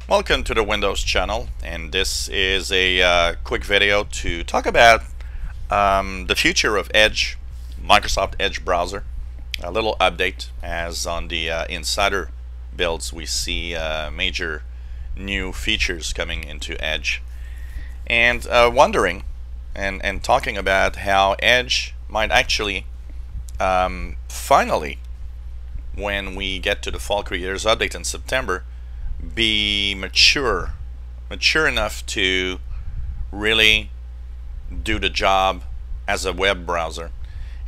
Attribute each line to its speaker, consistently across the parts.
Speaker 1: Welcome to the Windows channel, and this is a quick video to talk about the future of Edge, Microsoft Edge browser. A little update, as on the insider builds we see major new features coming into Edge, and wondering and talking about how Edge might actually finally, when we get to the Fall Creators Update in September, be mature enough to really do the job as a web browser.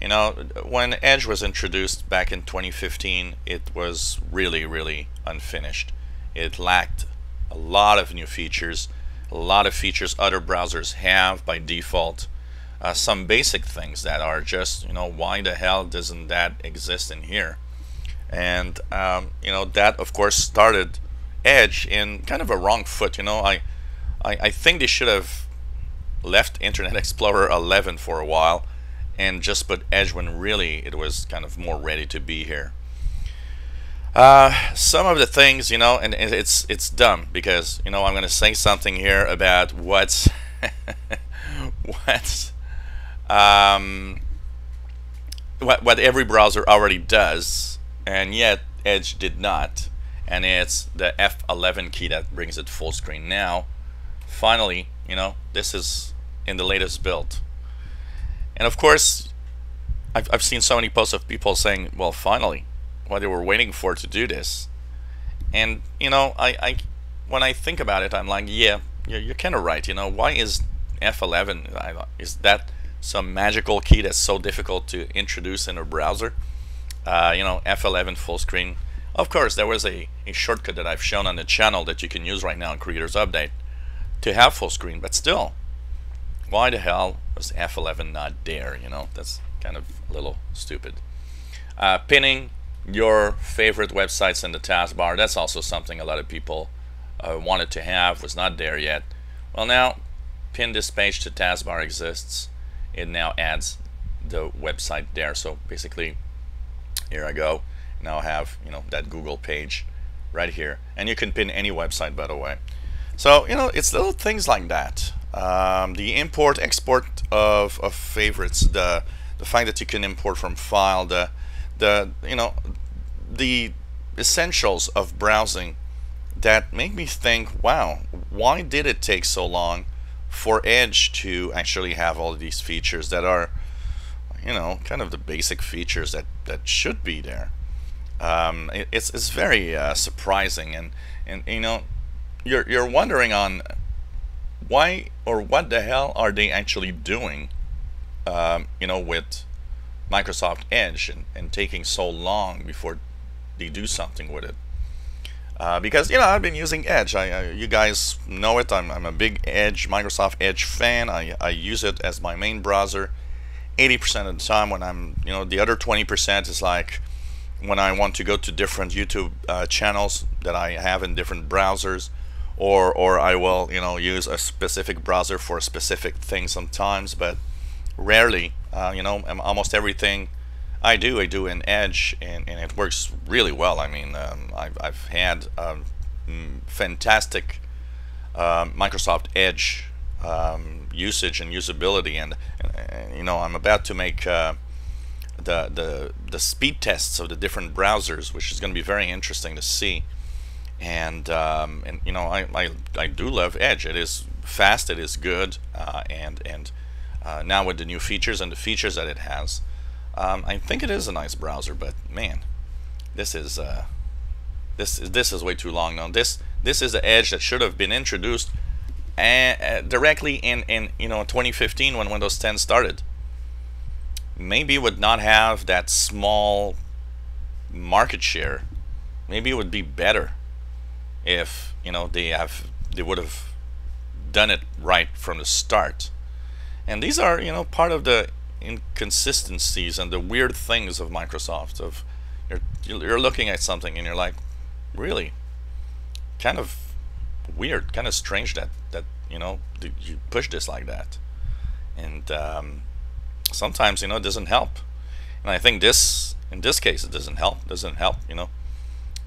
Speaker 1: You know, when Edge was introduced back in 2015, it was really unfinished. It lacked a lot of new features, a lot of features other browsers have by default. Some basic things that are just, why the hell doesn't that exist in here? And that of course started Edge in kind of a wrong foot. I think they should have left Internet Explorer 11 for a while and just put Edge when really it was kind of more ready to be here. Some of the things, and it's dumb because I'm going to say something here about what every browser already does, and yet Edge did not. And it's the F11 key that brings it full screen now. Finally, this is in the latest build. And of course, I've seen so many posts of people saying, well, finally, what they were waiting for to do this. And, I when I think about it, I'm like, yeah, you're kind of right. Why is F11, is that some magical key that's so difficult to introduce in a browser? F11 full screen. Of course, there was a shortcut that I've shown on the channel that you can use right now in Creators Update to have full screen, but still, why the hell was F11 not there? That's kind of a little stupid. Pinning your favorite websites in the taskbar, that's also something a lot of people wanted to have, was not there yet. Well, now, pin this page to taskbar exists. It now adds the website there. So basically, here I go. Now I have that Google page right here, and you can pin any website, by the way. So it's little things like that. The import export of favorites, the fact that you can import from file, the essentials of browsing that make me think, wow, why did it take so long for Edge to actually have all of these features that are kind of the basic features that should be there. It's very surprising, and you're wondering on why or what the hell are they actually doing with Microsoft Edge and taking so long before they do something with it. Because I've been using Edge. You guys know it. I'm a big Microsoft Edge fan. I use it as my main browser 80% of the time. When I'm the other 20% is like when I want to go to different YouTube channels that I have in different browsers, or I will use a specific browser for a specific thing sometimes, but rarely. Almost everything I do in Edge, and it works really well. I mean, I've had fantastic Microsoft Edge usage and usability, and I'm about to make the speed tests of the different browsers, which is going to be very interesting to see. And I do love Edge. It is fast, it is good, and now with the new features and the features that it has, I think it is a nice browser. But man, this is way too long now. This is the Edge that should have been introduced directly in 2015 when Windows 10 started. Maybe it would not have that small market share. Maybe it would be better if they would have done it right from the start. And these are part of the inconsistencies and the weird things of Microsoft. Of you're looking at something and you're like, really, kind of weird, kind of strange that you push this like that. And sometimes it doesn't help, and I think in this case it doesn't help.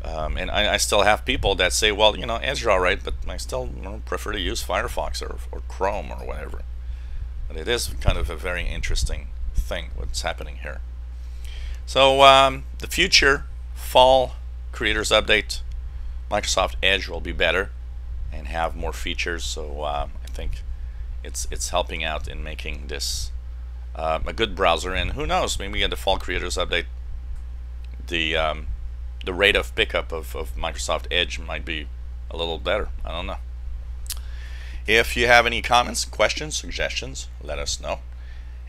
Speaker 1: And I still have people that say, well, you know, Edge is alright, but I still prefer to use Firefox or Chrome or whatever. But it is kind of a very interesting thing what's happening here. So the future fall creators update, Microsoft Edge will be better and have more features. So I think it's helping out in making this a good browser. And who knows, maybe at the fall creators update, the rate of pickup of Microsoft Edge might be a little better. I don't know. If you have any comments, questions, suggestions, let us know.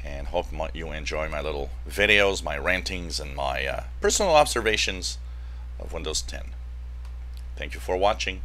Speaker 1: And hope you enjoy my little videos, my rantings, and my personal observations of Windows 10. Thank you for watching.